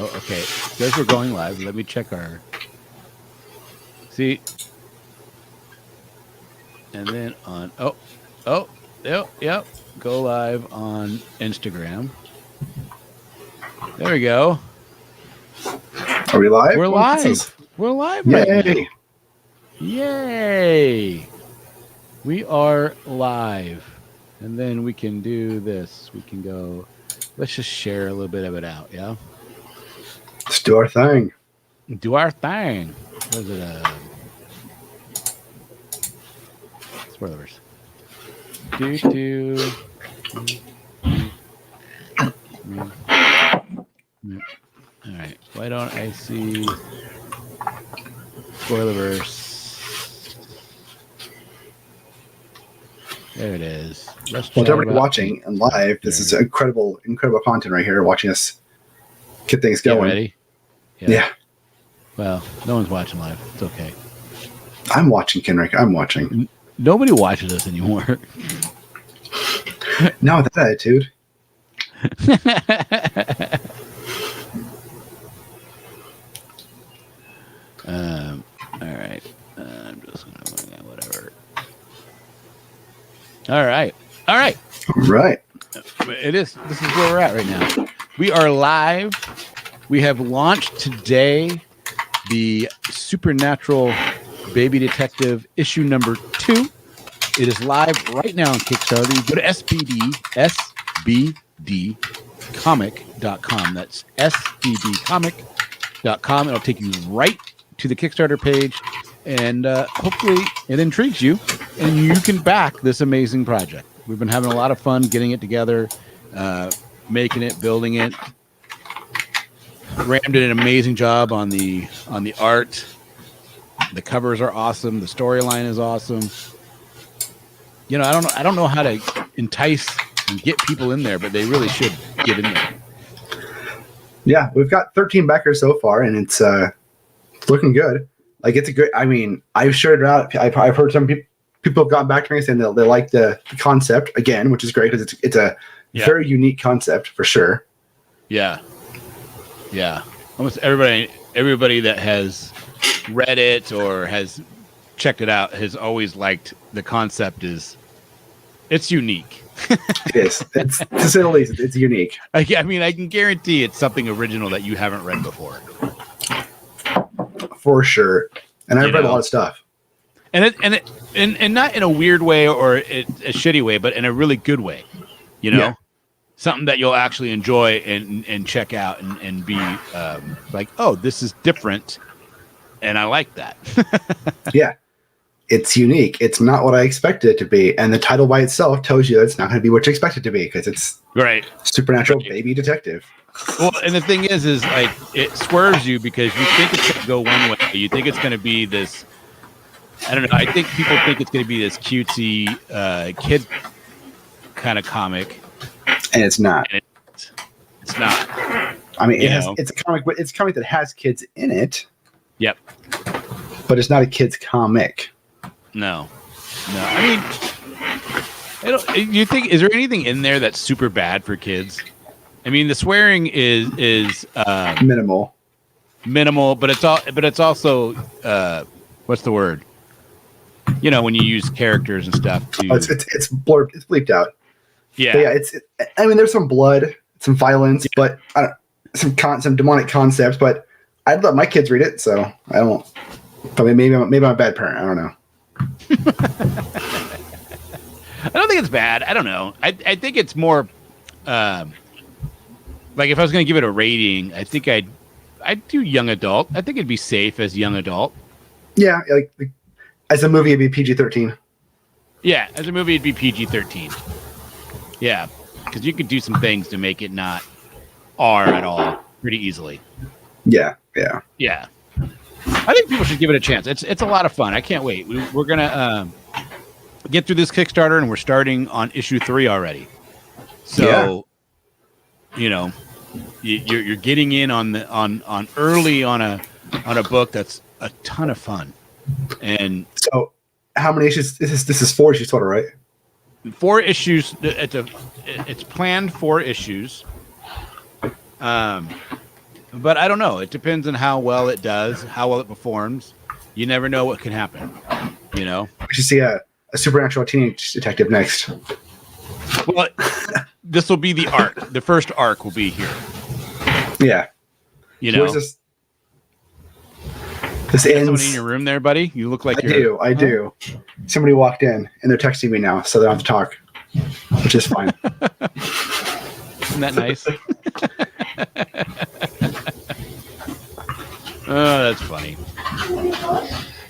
Oh, okay. It says we're going live. Let me check our. See. And then on. Yep. Go live on Instagram. There we go. Are we live? We're live. We're live right now. Yay! We are live. And then we can do this. We can go. Let's just share a little bit of it out, yeah? Let's do our thing. Do our thing. What is it? Spoilers. All right. Why don't I see Spoilerverse? There it is. Well, to everybody watching and live, this is incredible content right here. Watching us get things going. Ready? Yeah. Well, no one's watching live. It's okay. I'm watching, Kenric. I'm watching. Nobody watches us anymore. Not with that attitude. All right. I'm just gonna look at whatever. All right. This is where we're at right now. We are live. We have launched today the Supernatural Baby Detective issue number 2. It is live right now on Kickstarter. You go to sbdcomic.com. That's sbdcomic.com. It'll take you right to the Kickstarter page, and hopefully it intrigues you, and you can back this amazing project. We've been having a lot of fun getting it together, making it, building it. Ram did an amazing job on the art. The covers are awesome. The storyline is awesome. You know, I don't know how to entice and get people in there, but they really should get in there. Yeah, we've got 13 backers so far, and it's looking good. Like, it's a good. I mean, I've shared it out. I've heard some people have gotten back to me saying they like the concept again, which is great because it's a very unique concept for sure. Yeah. Almost everybody that has read it or has checked it out has always liked the concept. It's unique. It is. It's, to say the least, it's unique. I mean, I can guarantee it's something original that you haven't read before. For sure. And I've read a lot of stuff. And not in a weird way or a shitty way, but in a really good way. You know? Yeah. Something that you'll actually enjoy and check out and be like, oh, this is different. And I like that. Yeah. It's unique. It's not what I expected it to be. And the title by itself tells you that it's not going to be what you expect it to be because it's Supernatural Baby Detective. Well, and the thing is like it swerves you because you think it's going to go one way. You think it's going to be this, I don't know. I think people think it's going to be this cutesy kid kind of comic. And it's not. It's not. I mean, it's a comic, but it's a comic that has kids in it. Yep. But it's not a kid's comic. No. I mean, you think, is there anything in there that's super bad for kids? I mean, the swearing is minimal, but it's also what's the word? You know, when you use characters and stuff. It's blurred. It's bleeped out. Yeah. But yeah. I mean, there's some blood, some violence, but some demonic concepts. But I'd let my kids read it, so I don't. Probably maybe I'm a bad parent. I don't know. I don't think it's bad. I don't know. I think it's more like if I was going to give it a rating, I think I'd do young adult. I think it'd be safe as young adult. Yeah, like as a movie, it'd be PG-13. Yeah, as a movie, it'd be PG-13. Yeah, because you could do some things to make it not R at all pretty easily. Yeah. I think people should give it a chance. It's a lot of fun. I can't wait. We're gonna get through this Kickstarter, and we're starting on issue 3 already. So, you know, you're getting in on early on a book that's a ton of fun. And so, how many issues? This is 4 issues total, right? 4 issues. It's planned 4 issues. But I don't know. It depends on how well it does, how well it performs. You never know what can happen. You know, we should see a supernatural teenage detective next. Well, this will be the arc. The first arc will be here. Yeah. You know, this you ends. Somebody in your room there, buddy? You look like I do. Somebody walked in and they're texting me now, so they don't have to talk, which is fine. Isn't that nice? Oh, that's funny.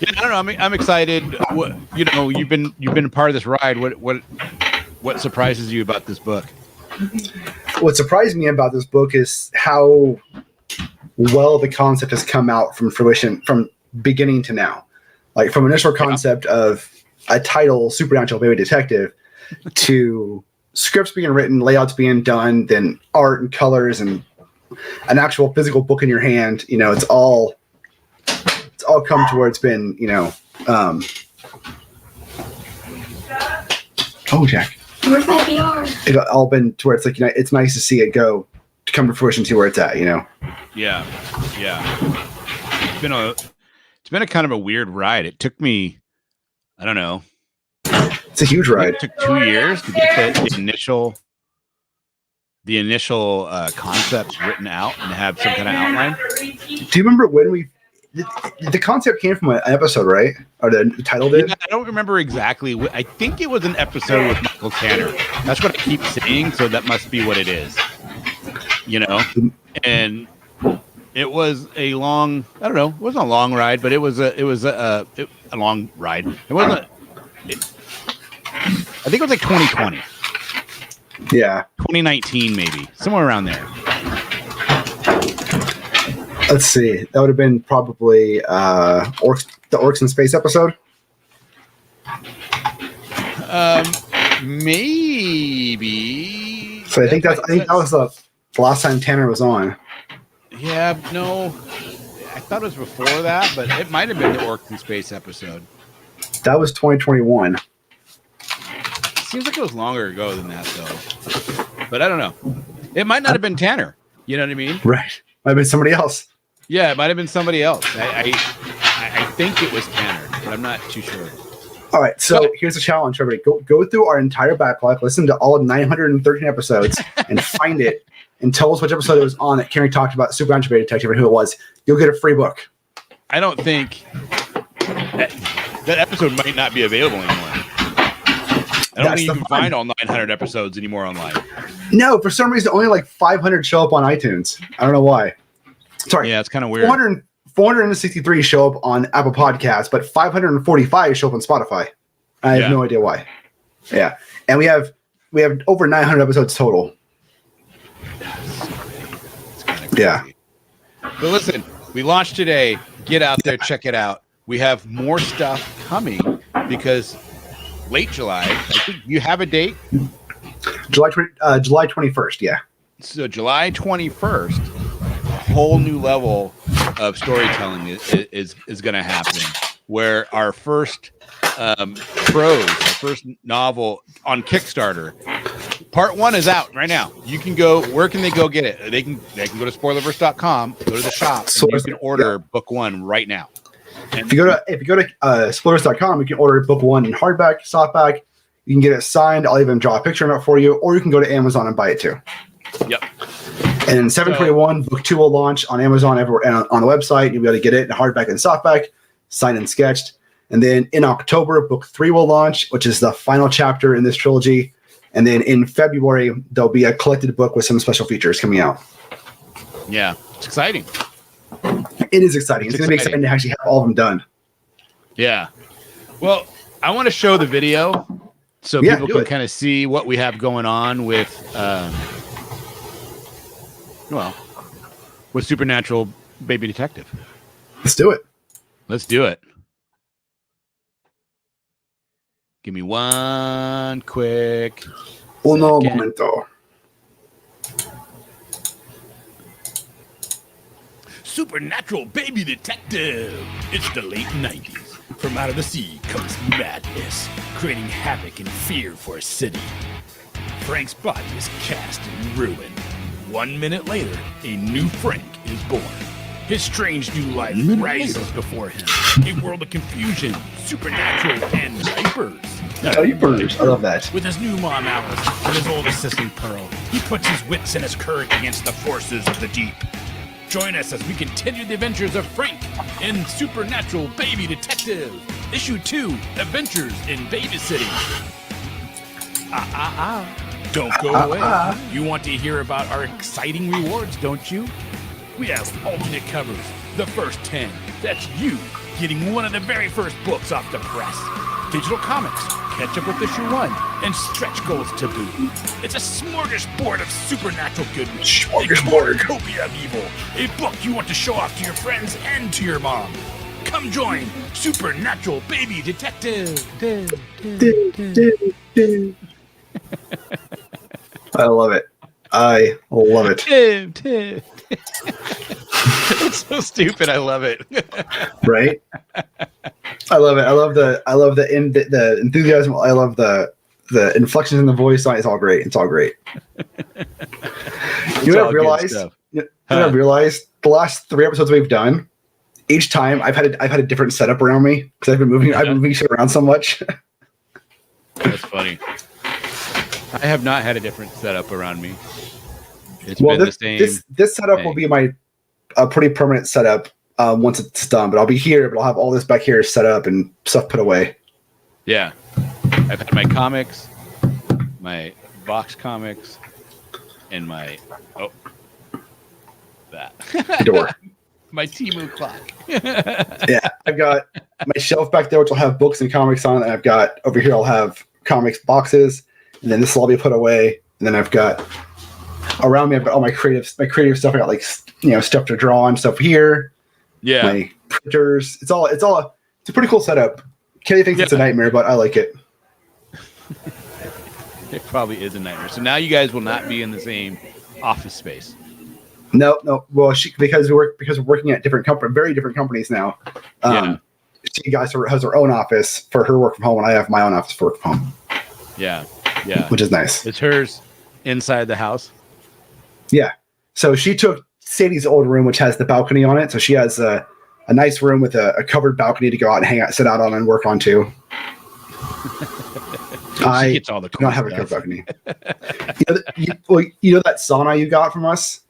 Yeah, I don't know. I'm excited. You know, you've been a part of this ride. What surprises you about this book? What surprised me about this book is how well the concept has come out from fruition from beginning to now. Like from initial concept of a title, Supernatural Baby Detective, to scripts being written, layouts being done, then art and colors and an actual physical book in your hand. You know, it's all come to where it's been, you know. Oh, Jack. Where's my VR? It all been to where it's like, you know, it's nice to see it go to come to fruition, see where it's at, you know. Yeah. It's been a kind of a weird ride. It took me, I don't know. It's a huge ride. It took 2 years to get the initial concepts written out and have some kind of outline. Do you remember when the concept came from an episode, right? Or the title did? Yeah, I don't remember exactly. I think it was an episode with Michael Tanner. That's what I keep saying, so that must be what it is. You know? And it was a long, I don't know, it wasn't a long ride, but it was a long ride. It wasn't, I think it was like 2020. Yeah. 2019, maybe. Somewhere around there. Let's see. That would have been probably the Orcs in Space episode. Maybe. So I think that was the last time Tanner was on. Yeah, no. I thought it was before that, but it might have been the Orcs in Space episode. That was 2021. Seems like it was longer ago than that, though. But I don't know. It might not have been Tanner. You know what I mean? Right. Might have been somebody else. Yeah, it might have been somebody else. I think it was Tanner, but I'm not too sure. All right, so here's a challenge, everybody. Go through our entire backlog, listen to all 913 episodes, and find it, and tell us which episode it was on that Kenric talked about Supernatural Baby Detective and who it was. You'll get a free book. I don't think that episode might not be available anymore. I don't think you can find all 900 episodes anymore online. No, for some reason, only like 500 show up on iTunes. I don't know why. Sorry. Yeah, it's kind of weird. 463 show up on Apple Podcasts, but 545 show up on Spotify. I have no idea why. Yeah, and we have over 900 episodes total. It's kind of crazy. Yeah. But listen, we launched today. Get out there, check it out. We have more stuff coming because late July. I think you have a date. July 21st. Yeah. So July 21st, a whole new level of storytelling is going to happen, where our first prose, our first novel on Kickstarter, part 1 is out right now. You can go. Where can they go get it? They can go to spoilerverse.com, go to the shop, and you can order book 1 right now. And if you go to spoilers.com, you can order book 1 in hardback, softback. You can get it signed. I'll even draw a picture of it for you, or you can go to Amazon and buy it too. Yep. And in 7/21, book 2 will launch on Amazon everywhere and on the website. You'll be able to get it in hardback and softback, signed and sketched. And then in October, book 3 will launch, which is the final chapter in this trilogy. And then in February, there'll be a collected book with some special features coming out. Yeah, it's exciting. It is exciting. It's going to be exciting to actually have all of them done. Yeah. Well, I want to show the video so people can kind of see what we have going on with, with Supernatural Baby Detective. Let's do it. Let's do it. Give me one quick Uno second. momento. Supernatural Baby Detective. It's the late 90s. From out of the sea comes madness, creating havoc and fear for a city. Frank's body is cast in ruin. 1 minute later, a new Frank is born. His strange new life rises before him. A world of confusion, supernatural, and diapers. Diapers. I love that. With his new mom Alice and his old assistant Pearl, he puts his wits and his courage against the forces of the deep. Join us as we continue the adventures of Frank in Supernatural Baby Detective. Issue 2, Adventures in Babysitting. Don't go away. You want to hear about our exciting rewards, don't you? We have alternate covers, the first 10. That's you getting one of the very first books off the press. Digital comics, catch up with issue 1, and stretch goals to boot. It's a smorgasbord of supernatural goodness. Smorgasbord. A cornucopia of evil. A book you want to show off to your friends and to your mom. Come join Supernatural Baby Detective. I love it. I love it. It's so stupid. I love it. Right? I love it. I love the enthusiasm. I love the inflections in the voice. It's all great. It's all great. You know what I realized? The last 3 episodes we've done, each time I've had a different setup around me because I've been moving shit around so much. That's funny. I have not had a different setup around me. It's been the same. This setup will be a pretty permanent setup once it's done. But I'll be here, but I'll have all this back here set up and stuff put away. Yeah, I've had my comics, my box comics, and my door. My Temu clock. Yeah, I've got my shelf back there, which will have books and comics on it. And I've got over here, I'll have comics boxes, and then this will all be put away. And then I've got around me, I've got all my creative stuff. I got stuff to draw on stuff here. Yeah, my printers. It's a pretty cool setup. Kelly thinks it's a nightmare, but I like it. It probably is a nightmare. So now you guys will not be in the same office space. No. Well, because we're working at very different companies now. She has her own office for her work from home, and I have my own office for work from home. Yeah, which is nice. It's hers inside the house. Yeah. So she took Sadie's old room, which has the balcony on it. So she has a nice room with a covered balcony to go out and sit out on and work on too. I gets all the do not have a covered balcony. You know that sauna you got from us?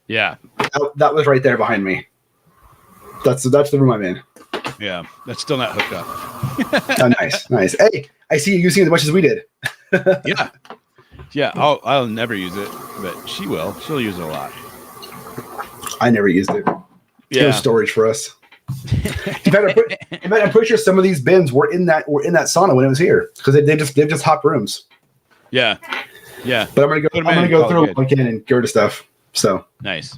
Yeah. That was right there behind me. That's the room I'm in. Yeah. That's still not hooked up. Oh, nice. Hey, I see you using it as much as we did. Yeah. Yeah. I'll never use it, but she will. She'll use it a lot. I never used it. Yeah. No storage for us. In fact, I'm pretty sure some of these bins were in that sauna when it was here because they just hot rooms. Yeah. But I'm gonna go through again and go to stuff. So nice.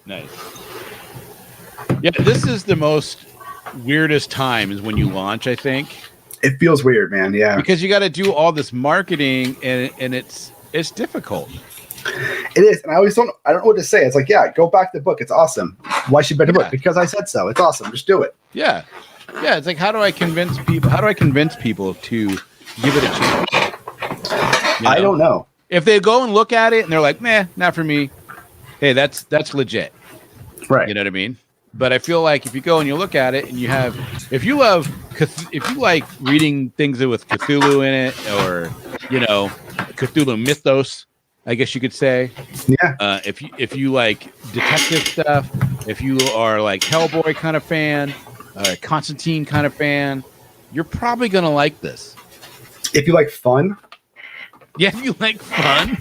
Yeah, this is the most weirdest time is when you launch. I think it feels weird, man. Yeah, because you got to do all this marketing and it's difficult. It is, and I don't know what to say. It's like, yeah, go back the book. It's awesome. Why should you back the book? Because I said so. It's awesome. Just do it. Yeah. It's like, how do I convince people to give it a chance? I don't know. If they go and look at it and they're like, "Meh, not for me." Hey, that's legit. Right. You know what I mean? But I feel like if you go and you look at it and if you like reading things with Cthulhu in it, or Cthulhu mythos, I guess you could say. Yeah. If you like detective stuff, if you are like Hellboy kind of fan, Constantine kind of fan, you're probably gonna like this. If you like fun. Yeah, if you like fun.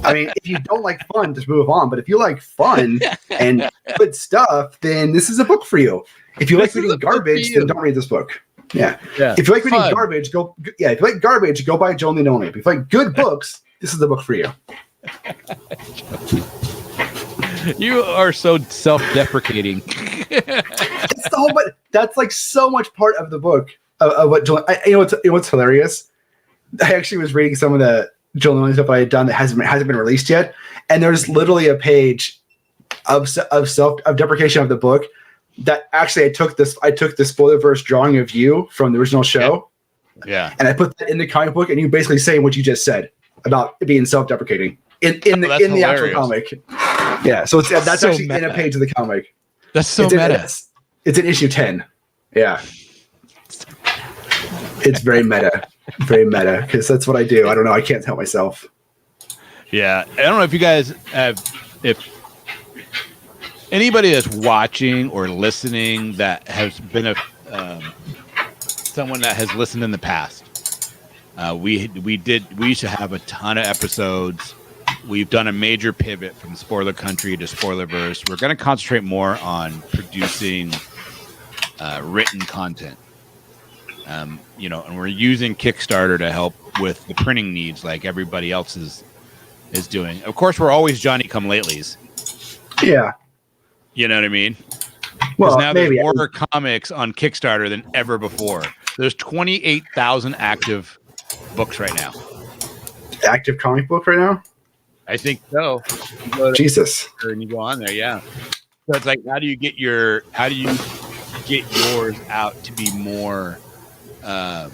I mean, if you don't like fun, just move on. But if you like fun and good stuff, then this is a book for you. If you like reading garbage, then don't read this book. Yeah. If you like reading garbage, go. Yeah. If you like garbage, go buy Jonly Nonly. If you like good books, this is the book for you. You are so self-deprecating. That's like so much part of the book of what Jonly. What's hilarious? I actually was reading some of the Jonly Nonly stuff I had done that hasn't been released yet, and there's literally a page of deprecation of the book that actually I took the spoiler-verse drawing of you from the original show, and I put that in the comic book, and you basically saying what you just said about it being self-deprecating in the actual comic. Yeah, so that's So actually meta. in a page of the comic. That's so it's meta. It's in issue 10. Yeah. It's very meta. Very meta, because that's what I do. I don't know. I can't help myself. Yeah, I don't know if you guys if anybody that's watching or listening that has been someone that has listened in the past. We used to have a ton of episodes. We've done a major pivot from spoiler country to spoilerverse. We're going to concentrate more on producing written content. And we're using Kickstarter to help with the printing needs like everybody else is doing. Of course, we're always Johnny come latelys. Yeah. You know what I mean? Well, now maybe there's more comics on Kickstarter than ever before. There's 28,000 active books right now. Active comic book right now? I think so. Jesus. And you go on there, yeah. So it's like, how do you get yours out to be more, out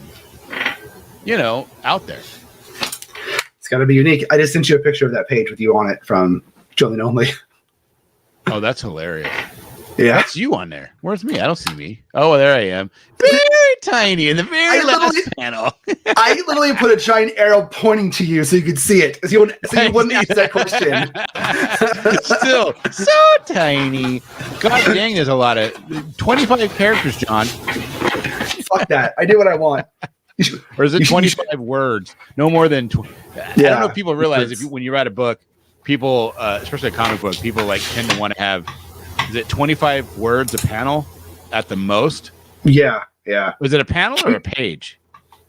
there? It's got to be unique. I just sent you a picture of that page with you on it from Jonly Nonly. Oh, that's hilarious. Yeah. That's you on there. Where's me? I don't see me. Oh, there I am. Very tiny in the very last panel. I literally put a giant arrow pointing to you so you could see it. So you wouldn't ask that question. Still so tiny. God dang, there's a lot of 25 characters, John. Fuck that. I do what I want. Or is it 25 words? No more than 20. I don't know if people realize when you write a book, people, especially a comic book, people like tend to want to have, is it 25 words a panel at the most? Yeah, yeah. Was it a panel or a page?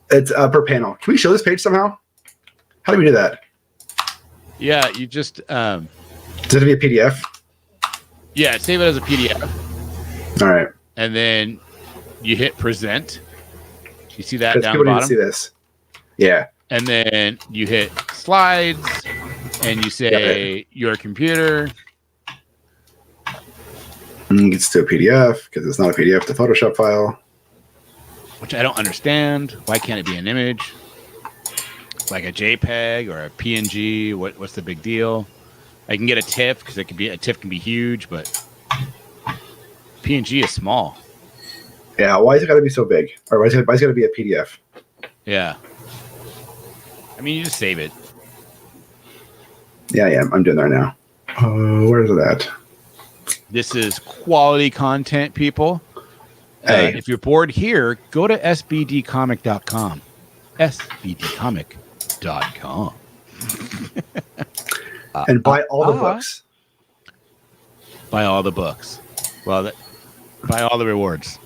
It's per panel. Can we show this page somehow? How do we do that? Yeah, you just... Does it be a PDF? Yeah, save it as a PDF. All right. And then you hit present. You see that down the people bottom? need to see this. Yeah. And then you hit slides, and you say your computer. It's to a PDF because it's not a PDF, it's a Photoshop file. Which I don't understand. Why can't it be an image? Like a JPEG or a PNG? What's the big deal? I can get a TIFF because a TIFF can be huge, but PNG is small. Yeah, why is it got to be so big? Or why is it got to be a PDF? Yeah. I mean, you just save it. Yeah, I'm doing that now. Where is it at? This is quality content, people. Hey. If you're bored here, go to sbdcomic.com. sbdcomic.com. And buy all the books. Buy all the books. Well, buy all the rewards.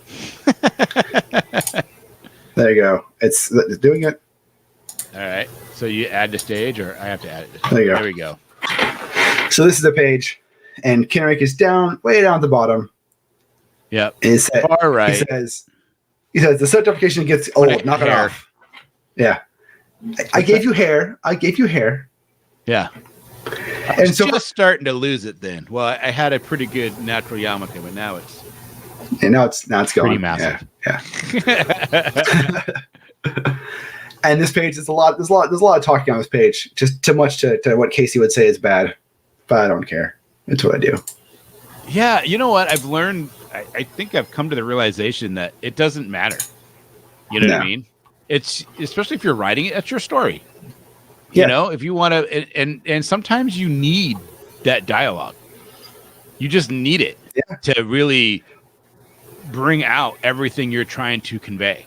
There you go. It's doing it. All right. So you add the stage, or I have to add it? There you go. There we go. So this is the page, and Kenric is way down at the bottom. Yep. Far right. He says the certification gets old. Knock it off. Yeah. I gave you hair. Yeah. And so just starting to lose it then. Well, I had a pretty good natural yarmulke, but now it's going pretty massive. Yeah. And this page is there's a lot of talking on this page. Just too much to what Casey would say is bad. But I don't care. It's what I do. Yeah, you know what? I've learned I think I've come to the realization that it doesn't matter. You know what I mean? It's especially if you're writing it, that's your story. You know, if you want to, and sometimes you need that dialogue. You just need it to really bring out everything you're trying to convey.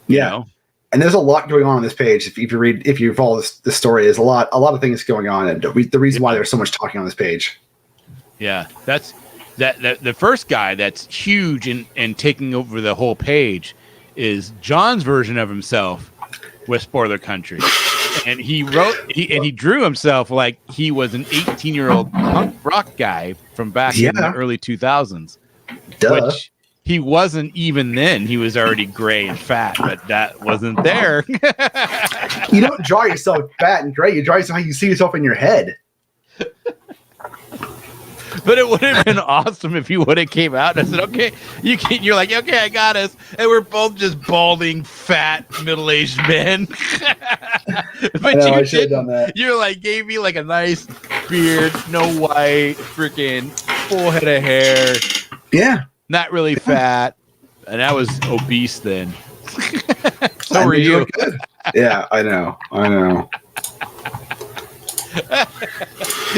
You know? And there's a lot going on this page. If you follow the story, there's a lot of things going on, and the reason why there's so much talking on this page. Yeah, that's the first guy that's huge and taking over the whole page is John's version of himself with Spoiler Country. And he drew himself like he was an 18-year-old punk rock guy from back in the early 2000s. Which he wasn't even then. He was already gray and fat, but that wasn't there. You don't draw yourself fat and gray. You draw yourself how you see yourself in your head. But it would have been awesome if you would have came out and I said, okay, you're like, okay, I got us. And we're both just balding, fat, middle-aged men. But I should have done that. You're like, gave me like a nice beard, no white, freaking full head of hair. Yeah. Not really fat. And I was obese then. So were You you. look good. Yeah, I know.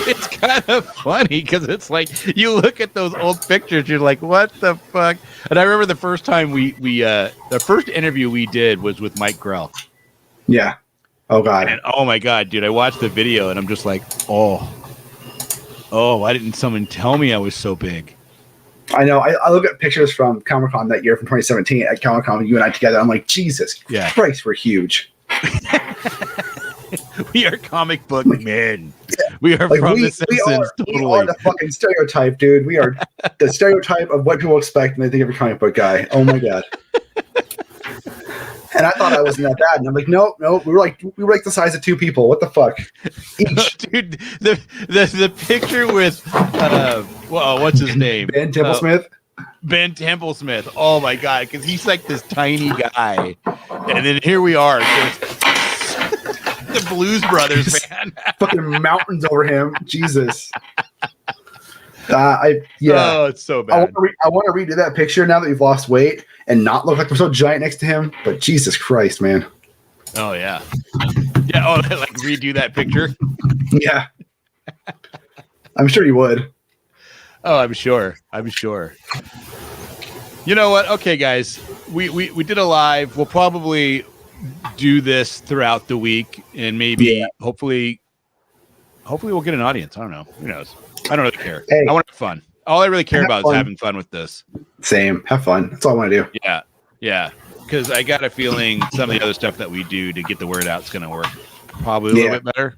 It's kind of funny because it's like you look at those old pictures, you're like, what the fuck? And I remember the first time we the first interview we did was with Mike Grell. Yeah. Oh God. And oh my God, dude, I watched the video and I'm just like, oh, why didn't someone tell me I was so big? I know. I look at pictures from Comic-Con that year from 2017 at Comic-Con, you and I together. I'm like, Jesus Christ, we're huge. We are comic book men. We are like, from The Simpsons. We are the fucking stereotype, dude. We are the stereotype of what people expect when they think of a comic book guy. Oh my God. And I thought I wasn't that bad. And I'm like, nope. We were like the size of two people. What the fuck? Each. Dude, the picture with what's his name? Ben Templesmith. Ben Templesmith. Oh my God, because he's like this tiny guy, and then here we are, just the Blues Brothers, man. Fucking mountains over him. Jesus. Oh, it's so bad. I want to redo that picture now that we've lost weight and not look like we're so giant next to him. But Jesus Christ, man. Oh yeah. Yeah. Oh, like redo that picture. Yeah. I'm sure you would. Oh, I'm sure. You know what? Okay, guys, we did a live. We'll probably do this throughout the week, and maybe hopefully we'll get an audience. I don't know. Who knows? I don't really care. Hey, I want to have fun. All I really care about is having fun with this. Same. Have fun. That's all I want to do. Yeah. Because I got a feeling some of the other stuff that we do to get the word out is going to work probably a little bit better.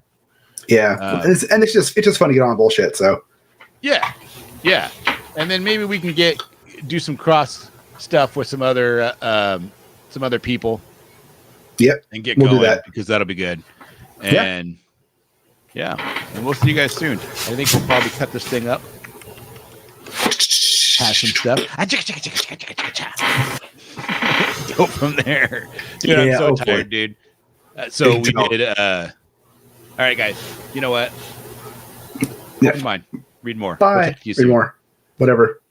Yeah, it's just fun to get on bullshit. So yeah, and then maybe we can do some cross stuff with some other people. Yep, and get we'll going do that because that'll be good. And and we'll see you guys soon. I think we'll probably cut this thing up, pass some stuff, go from there. Dude, I'm so tired, dude. So we did. All right, guys. You know what? Come on, read more. Bye. Read more. Whatever.